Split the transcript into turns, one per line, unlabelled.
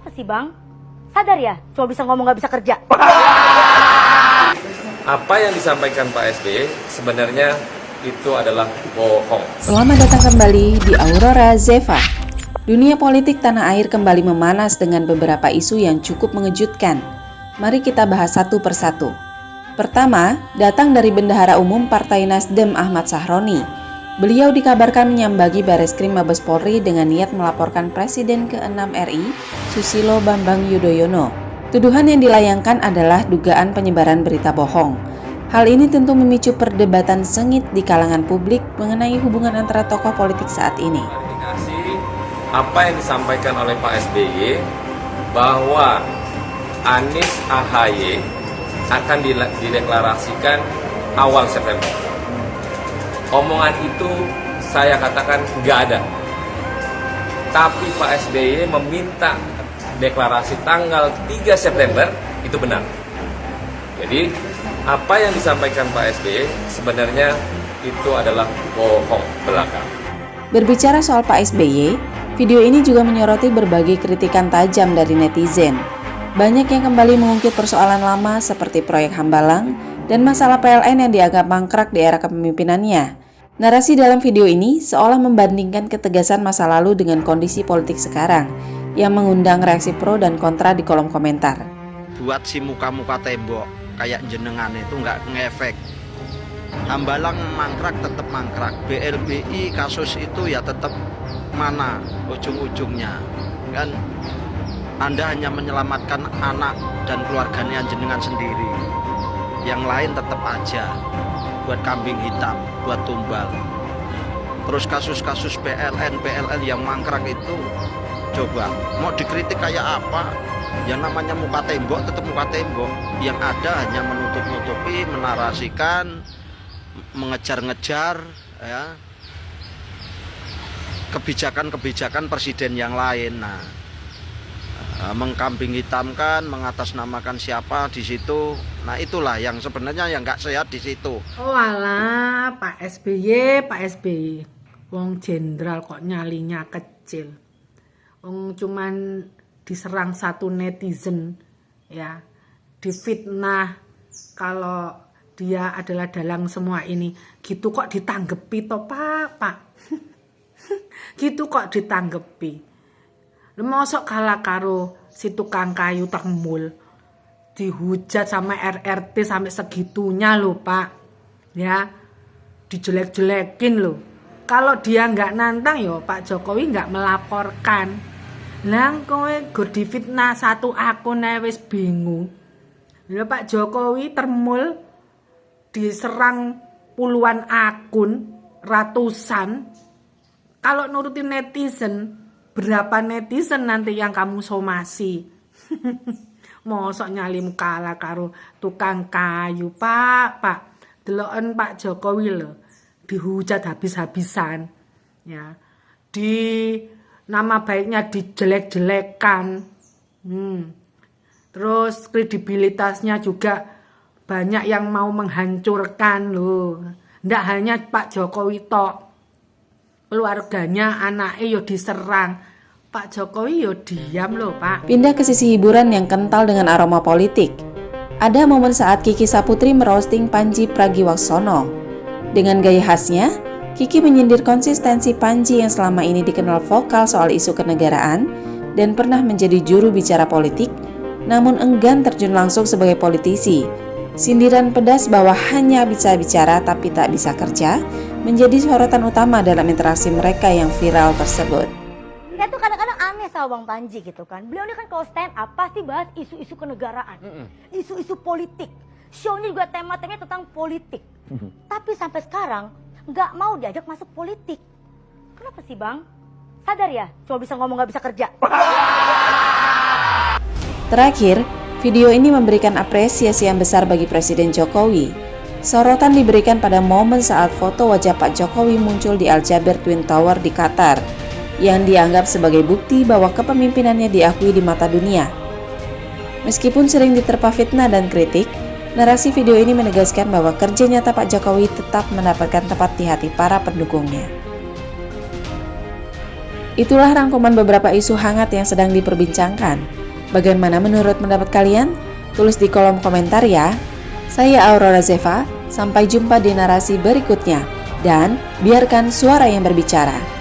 Kenapa sih Bang? Sadar ya, cuma bisa ngomong gak bisa kerja.
Apa yang disampaikan Pak SBY sebenarnya itu adalah bohong.
Selamat datang kembali di Aurora Zeva. Dunia politik tanah air kembali memanas dengan beberapa isu yang cukup mengejutkan. Mari kita bahas satu persatu. Pertama, datang dari Bendahara Umum Partai Nasdem Ahmad Sahroni. Beliau dikabarkan menyambangi Bareskrim Mabes Polri dengan niat melaporkan Presiden ke-6 RI, Susilo Bambang Yudhoyono. Tuduhan yang dilayangkan adalah dugaan penyebaran berita bohong. Hal ini tentu memicu perdebatan sengit di kalangan publik mengenai hubungan antara tokoh politik saat ini.
Klarifikasi apa yang disampaikan oleh Pak SBY bahwa Anies AHY akan dideklarasikan awal September. Omongan itu saya katakan nggak ada. Tapi Pak SBY meminta deklarasi tanggal 3 September itu benar. Jadi apa yang disampaikan Pak SBY sebenarnya itu adalah bohong belaka.
Berbicara soal Pak SBY, video ini juga menyoroti berbagai kritikan tajam dari netizen. Banyak yang kembali mengungkit persoalan lama seperti proyek Hambalang dan masalah PLN yang dianggap mangkrak di era kepemimpinannya. Narasi dalam video ini seolah membandingkan ketegasan masa lalu dengan kondisi politik sekarang, yang mengundang reaksi pro dan kontra di kolom komentar.
Buat si muka-muka tembok kayak jenengan itu nggak ngefek. Hambalang mangkrak tetap mangkrak, BLBI kasus itu ya tetap mana ujung-ujungnya kan. Anda hanya menyelamatkan anak dan keluarganya jenengan sendiri. Yang lain tetap aja buat kambing hitam, buat tumbal. Terus kasus-kasus PLN yang mangkrak itu coba mau dikritik kayak apa? Yang namanya muka tembok tetap muka tembok. Yang ada hanya menutup-nutupi, menarasikan, mengejar-ngejar ya, kebijakan-kebijakan presiden yang lain. Mengkambing hitamkan, mengatasnamakan siapa di situ. Nah itulah yang sebenarnya yang nggak sehat di situ.
Oh alah, Pak SBY, wong jenderal kok nyalinya kecil. Wong cuman diserang satu netizen, ya, difitnah kalau dia adalah dalang semua ini. Gitu kok ditanggepi toh Pak. Gitu kok ditanggepi. Mosok kalah karo si tukang kayu termul, dihujat sama RRT sampai segitunya loh Pak, ya, dijelek-jelekin loh. Kalau dia nggak nantang yo Pak Jokowi nggak melaporkan. Lang kowe gur difitnah satu akun wis bingung. Lha Pak Jokowi termul diserang puluhan akun, ratusan. Kalau nurutin netizen, berapa netizen nanti yang kamu somasi? Mosok nyalimu kalah karo tukang kayu Pak. Deloken Pak Jokowi lho dihujat habis-habisan, ya, di nama baiknya dijelek-jelekan, terus kredibilitasnya juga banyak yang mau menghancurkan loh. Ndak hanya Pak Jokowi tok, keluarganya, anaknya yo diserang. Pak Jokowi yo diam loh Pak.
Pindah ke sisi hiburan yang kental dengan aroma politik. Ada momen saat Kiki Saputri merosting Panji Pragiwaksono. Dengan gaya khasnya, Kiki menyindir konsistensi Panji yang selama ini dikenal vokal soal isu kenegaraan dan pernah menjadi juru bicara politik, namun enggan terjun langsung sebagai politisi. Sindiran pedas bahwa hanya bisa bicara tapi tak bisa kerja menjadi sorotan utama dalam interaksi mereka yang viral tersebut.
Kita tuh kadang-kadang aneh sama Bang Panji gitu kan. Beliau ini kan kalau stand up pasti bahas isu-isu kenegaraan, isu-isu politik. Show-nya juga tema-temanya tentang politik. Tapi sampai sekarang nggak mau diajak masuk politik. Kenapa sih Bang? Sadar ya, cuma bisa ngomong gak bisa kerja.
Terakhir, video ini memberikan apresiasi yang besar bagi Presiden Jokowi. Sorotan diberikan pada momen saat foto wajah Pak Jokowi muncul di Al Jaber Twin Tower di Qatar, yang dianggap sebagai bukti bahwa kepemimpinannya diakui di mata dunia. Meskipun sering diterpa fitnah dan kritik, narasi video ini menegaskan bahwa kerja nyata Pak Jokowi tetap mendapatkan tempat di hati para pendukungnya. Itulah rangkuman beberapa isu hangat yang sedang diperbincangkan. Bagaimana menurut pendapat kalian? Tulis di kolom komentar ya. Saya Aurora Zeva, sampai jumpa di narasi berikutnya. Dan biarkan suara yang berbicara.